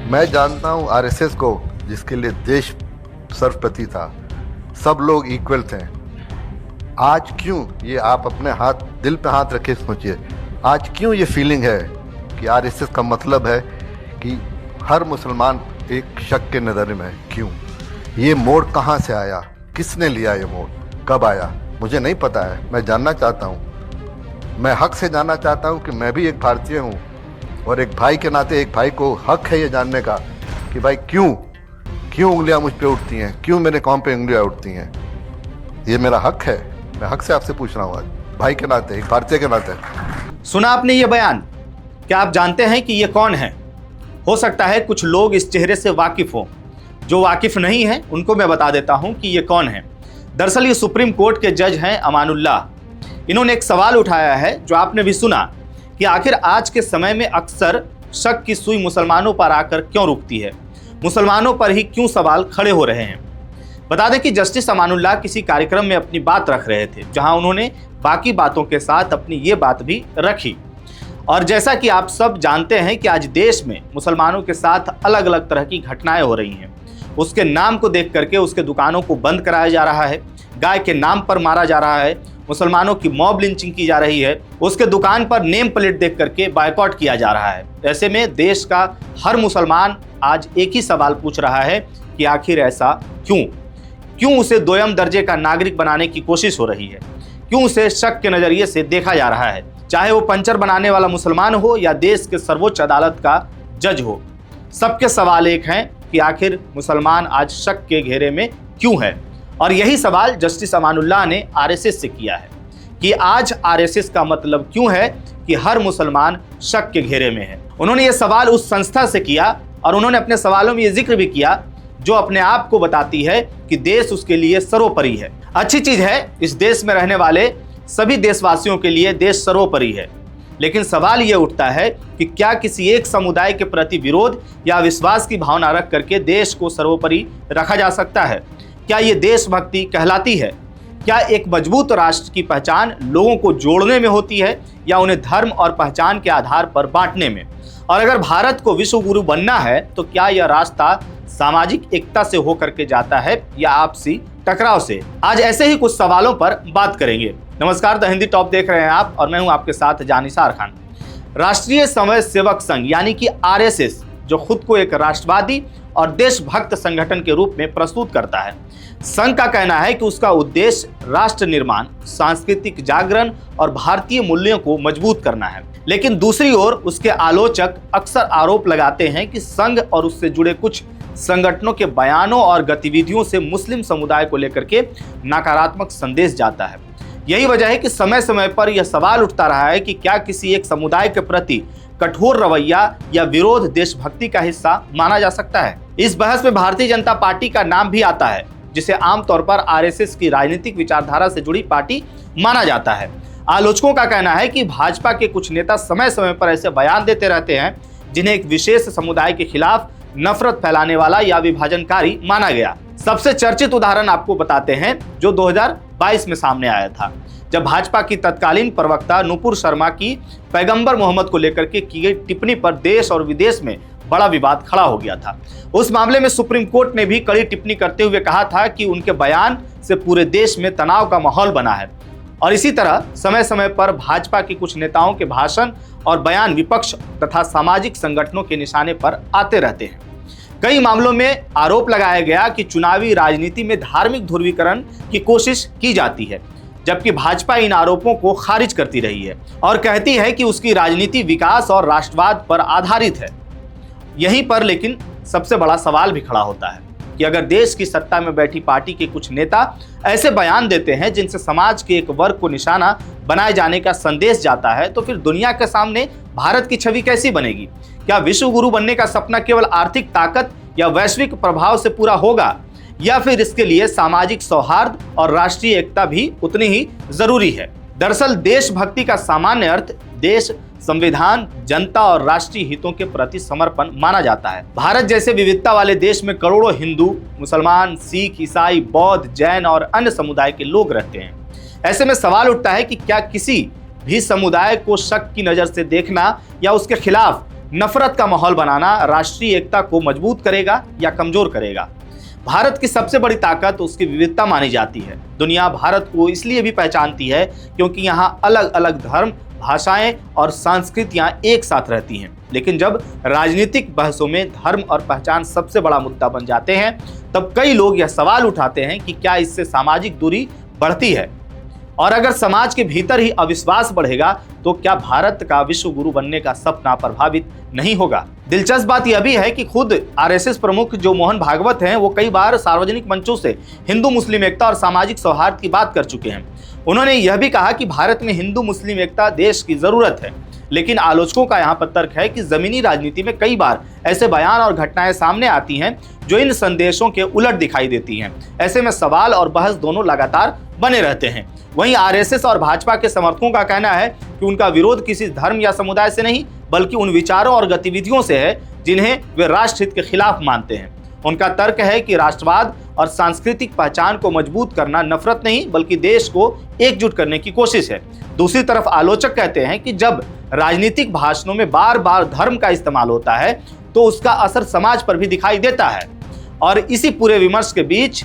मैं जानता हूँ आरएसएस को, जिसके लिए देश सर्वप्रति था, सब लोग इक्वल थे। आज क्यों, ये आप अपने हाथ दिल पे हाथ रखे सोचिए, आज क्यों ये फीलिंग है कि आरएसएस का मतलब है कि हर मुसलमान एक शक के नज़र में है? क्यों? ये मोड़ कहाँ से आया? किसने लिया ये मोड़? कब आया? मुझे नहीं पता है। मैं जानना चाहता हूँ, मैं हक से जानना चाहता हूँ कि मैं भी एक भारतीय हूँ और एक भाई के नाते एक भाई को हक है ये जानने का कि भाई क्यों उंगलियां मुझ पे उठती हैं, क्यों मेरे कौम पे उंगलियां उठती हैं। ये मेरा हक है, मैं हक से आपसे पूछ रहा हूँ आज, भाई के नाते, एक भारतीय के नाते। सुना आपने ये बयान? क्या आप जानते हैं कि ये कौन है? हो सकता है कुछ लोग इस चेहरे से वाकिफ हों। जो वाकिफ नहीं है उनको मैं बता देता हूं कि ये कौन है। दरअसल ये सुप्रीम कोर्ट के जज हैं अमानुल्लाह। इन्होंने एक सवाल उठाया है जो आपने भी सुना कि आखिर आज के समय में अक्सर शक की सुई मुसलमानों पर आकर क्यों रुकती है, मुसलमानों पर ही क्यों सवाल खड़े हो रहे हैं। बता दें कि जस्टिस अमानुल्लाह किसी कार्यक्रम में अपनी बात रख रहे थे, जहां उन्होंने बाकी बातों के साथ अपनी ये बात भी रखी। और जैसा कि आप सब जानते हैं कि आज देश में मुसलमानों के साथ अलग अलग तरह की घटनाएं हो रही हैं। उसके नाम को देख करके उसके दुकानों को बंद कराया जा रहा है, गाय के नाम पर मारा जा रहा है, मुसलमानों की मॉब लिंचिंग की जा रही है, उसके दुकान पर नेम प्लेट देख करके बायकॉट किया जा रहा है। ऐसे में देश का हर मुसलमान आज एक ही सवाल पूछ रहा है कि आखिर ऐसा क्यों उसे दोयम दर्जे का नागरिक बनाने की कोशिश हो रही है, क्यों उसे शक के नज़रिए से देखा जा रहा है, चाहे वो पंचर बनाने वाला मुसलमान हो या देश के सर्वोच्च अदालत का जज हो। सबके सवाल एक हैं कि आखिर मुसलमान आज शक के घेरे में क्यों है। और यही सवाल जस्टिस अमानुल्लाह ने आरएसएस से किया है कि आज आरएसएस का मतलब क्यों है कि हर मुसलमान शक के घेरे में है। उन्होंने ये सवाल उस संस्था से किया और उन्होंने अपने सवालों में ये जिक्र भी किया जो अपने आप को बताती है कि देश उसके लिए सर्वोपरि है। अच्छी चीज है, इस देश में रहने वाले सभी देशवासियों के लिए देश सर्वोपरि है। लेकिन सवाल ये उठता है कि क्या किसी एक समुदाय के प्रति विरोध या विश्वास की भावना रख करके देश को सर्वोपरि रखा जा सकता है? क्या ये देशभक्ति कहलाती है? क्या एक मजबूत राष्ट्र की पहचान लोगों को जोड़ने में होती है या उन्हें धर्म और पहचान के आधार पर बांटने में? और अगर भारत को विश्व गुरु बनना है तो क्या यह रास्ता सामाजिक एकता से होकर के जाता है या आपसी टकराव से? आज ऐसे ही कुछ सवालों पर बात करेंगे। नमस्कार, द हिंदी टॉप देख रहे हैं आप और मैं हूं आपके साथ जानिसार खान। राष्ट्रीय स्वयं सेवक संघ यानी कि आरएसएस, जो खुद को एक राष्ट्रवादी और देशभक्त संगठन के रूप में प्रस्तुत करता है, संघ का कहना है कि उसका उद्देश्य राष्ट्र निर्माण, सांस्कृतिक जागरण और भारतीय मूल्यों को मजबूत करना है। लेकिन दूसरी ओर उसके आलोचक अक्सर आरोप लगाते हैं कि संघ और उससे जुड़े कुछ संगठनों के बयानों और गतिविधियों से मुस्लिम समुदाय को लेकर के नकारात्मक संदेश जाता है। यही वजह है कि समय समय पर यह सवाल उठता रहा है कि क्या किसी एक समुदाय के प्रति कठोर रवैया या विरोध देशभक्ति का हिस्सा माना जा सकता है। इस बहस में भारतीय जनता पार्टी का नाम भी आता है, जिसे आमतौर पर आरएसएस की राजनीतिक विचारधारा से जुड़ी पार्टी माना जाता है। आलोचकों का कहना है कि भाजपा के कुछ नेता समय समय पर ऐसे बयान देते रहते हैं जिन्हें एक विशेष समुदाय के खिलाफ नफरत फैलाने वाला या विभाजनकारी माना गया। सबसे चर्चित उदाहरण आपको बताते हैं जो 2022 में सामने आया था, जब भाजपा की तत्कालीन प्रवक्ता नुपुर शर्मा की पैगंबर मोहम्मद को लेकर के की गई टिप्पणी पर देश और विदेश में बड़ा विवाद खड़ा हो गया था। उस मामले में सुप्रीम कोर्ट ने भी कड़ी टिप्पणी करते हुए कहा था कि उनके बयान से पूरे देश में तनाव का माहौल बना है। और इसी तरह समय समय पर भाजपा के कुछ नेताओं के भाषण और बयान विपक्ष तथा सामाजिक संगठनों के निशाने पर आते रहते हैं। कई मामलों में आरोप लगाया गया कि चुनावी राजनीति में धार्मिक ध्रुवीकरण की कोशिश की जाती है, जबकि भाजपा इन आरोपों को खारिज करती रही है और कहती है कि उसकी राजनीति विकास और राष्ट्रवाद पर आधारित है। यहीं पर लेकिन सबसे बड़ा सवाल भी खड़ा होता है कि अगर देश की सत्ता में बैठी पार्टी के कुछ नेता ऐसे बयान देते हैं जिनसे समाज के एक वर्ग को निशाना बनाए जाने का संदेश जाता है, तो फिर दुनिया के सामने भारत की छवि कैसी बनेगी? क्या विश्व गुरु बनने का सपना केवल आर्थिक ताकत या वैश्विक प्रभाव से पूरा होगा, या फिर इसके लिए सामाजिक सौहार्द और राष्ट्रीय एकता भी उतनी ही जरूरी है? दरअसल देशभक्ति का सामान्य अर्थ देश, संविधान, जनता और राष्ट्रीय हितों के प्रति समर्पण माना जाता है। भारत जैसे विविधता वाले देश में करोड़ों हिंदू, मुसलमान, सिख, ईसाई, बौद्ध, जैन और अन्य समुदाय के लोग रहते हैं। ऐसे में सवाल उठता है कि क्या किसी भी समुदाय को शक की नज़र से देखना या उसके खिलाफ नफरत का माहौल बनाना राष्ट्रीय एकता को मजबूत करेगा या कमजोर करेगा? भारत की सबसे बड़ी ताकत उसकी विविधता मानी जाती है। दुनिया भारत को इसलिए भी पहचानती है क्योंकि यहाँ अलग अलग धर्म, भाषाएं और संस्कृतियां एक साथ रहती हैं। लेकिन जब राजनीतिक बहसों में धर्म और पहचान सबसे बड़ा मुद्दा बन जाते हैं, तब कई लोग यह सवाल उठाते हैं कि क्या इससे सामाजिक दूरी बढ़ती है? और अगर समाज के भीतर ही अविश्वास बढ़ेगा तो क्या भारत का विश्व गुरु बनने का सपना प्रभावित नहीं होगा? दिलचस्प बात यह भी है कि खुद आरएसएस प्रमुख जो मोहन भागवत हैं, वो कई बार सार्वजनिक मंचों से हिंदू मुस्लिम एकता और सामाजिक सौहार्द की बात कर चुके हैं। उन्होंने यह भी कहा कि भारत में हिंदू मुस्लिम एकता देश की जरूरत है। लेकिन आलोचकों का यहाँ पर तर्क है कि जमीनी राजनीति में कई बार ऐसे बयान और घटनाएं सामने आती हैं जो इन संदेशों के उलट दिखाई देती हैं। ऐसे में सवाल और बहस दोनों लगातार बने रहते हैं। वहीं आरएसएस और भाजपा के समर्थकों का कहना है कि उनका विरोध किसी धर्म या समुदाय से नहीं, बल्कि उन विचारों और गतिविधियों से है जिन्हें वे राष्ट्रहित के खिलाफ मानते हैं। उनका तर्क है कि राष्ट्रवाद और सांस्कृतिक पहचान को मजबूत करना नफरत नहीं, बल्कि देश को एकजुट करने की कोशिश है। दूसरी तरफ आलोचक कहते हैं कि जब राजनीतिक भाषणों में बार बार धर्म का इस्तेमाल होता है तो उसका असर समाज पर भी दिखाई देता है। और इसी पूरे विमर्श के बीच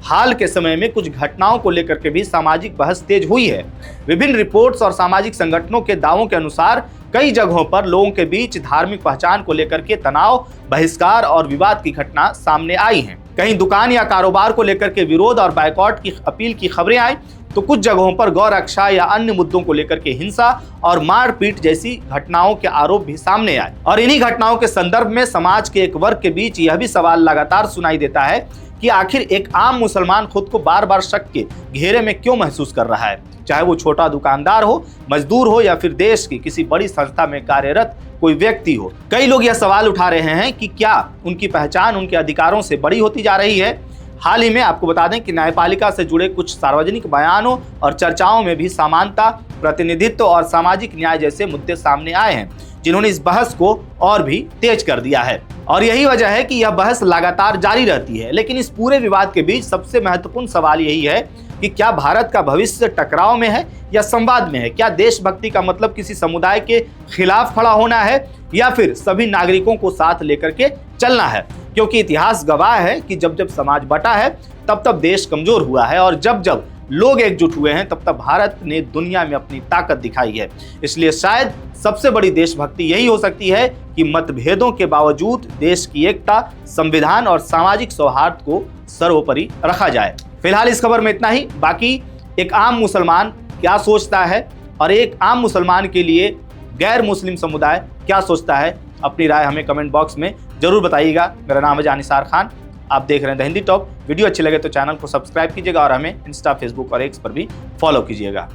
हाल के समय में कुछ घटनाओं को लेकर के भी सामाजिक बहस तेज हुई है। विभिन्न रिपोर्ट्स और सामाजिक संगठनों के दावों के अनुसार कई जगहों पर लोगों के बीच धार्मिक पहचान को लेकर के तनाव, बहिष्कार और विवाद की घटना सामने आई हैं। कहीं दुकान या कारोबार को लेकर के विरोध और बायकॉट की अपील की खबरें आई, तो कुछ जगहों पर गौ रक्षा या अन्य मुद्दों को लेकर के हिंसा और मारपीट जैसी घटनाओं के आरोप भी सामने आए। और इन्हीं घटनाओं के संदर्भ में समाज के एक वर्ग के बीच यह भी सवाल लगातार सुनाई देता है कि आखिर एक आम मुसलमान खुद को बार बार शक के घेरे में क्यों महसूस कर रहा है, चाहे वो छोटा दुकानदार हो, मजदूर हो या फिर देश की किसी बड़ी संस्था में कार्यरत कोई व्यक्ति हो। कई लोग यह सवाल उठा रहे हैं कि क्या उनकी पहचान उनके अधिकारों से बड़ी होती जा रही है। हाल ही में आपको बता दें कि न्यायपालिका से जुड़े कुछ सार्वजनिक बयानों और चर्चाओं में भी समानता, प्रतिनिधित्व और सामाजिक न्याय जैसे मुद्दे सामने आए हैं, जिन्होंने इस बहस को और भी तेज कर दिया है। और यही वजह है कि यह बहस लगातार जारी रहती है। लेकिन इस पूरे विवाद के बीच सबसे महत्वपूर्ण सवाल यही है कि क्या भारत का भविष्य टकराव में है या संवाद में है? क्या देशभक्ति का मतलब किसी समुदाय के खिलाफ खड़ा होना है या फिर सभी नागरिकों को साथ लेकर के चलना है? क्योंकि इतिहास गवाह है कि जब जब समाज बटा है तब तब देश कमजोर हुआ है, और जब जब लोग एकजुट हुए हैं तब तब भारत ने दुनिया में अपनी ताकत दिखाई है। इसलिए शायद सबसे बड़ी देशभक्ति यही हो सकती है कि मतभेदों के बावजूद देश की एकता, संविधान और सामाजिक सौहार्द को सर्वोपरि रखा जाए। फिलहाल इस खबर में इतना ही। बाकी एक आम मुसलमान क्या सोचता है और एक आम मुसलमान के लिए गैर मुस्लिम समुदाय क्या सोचता है, अपनी राय हमें कमेंट बॉक्स में जरूर बताइएगा। मेरा नाम है जानिसार खान, आप देख रहे हैं द हिंदी टॉप। वीडियो अच्छी लगे तो चैनल को सब्सक्राइब कीजिएगा और हमें इंस्टा, फेसबुक और एक्स पर भी फॉलो कीजिएगा।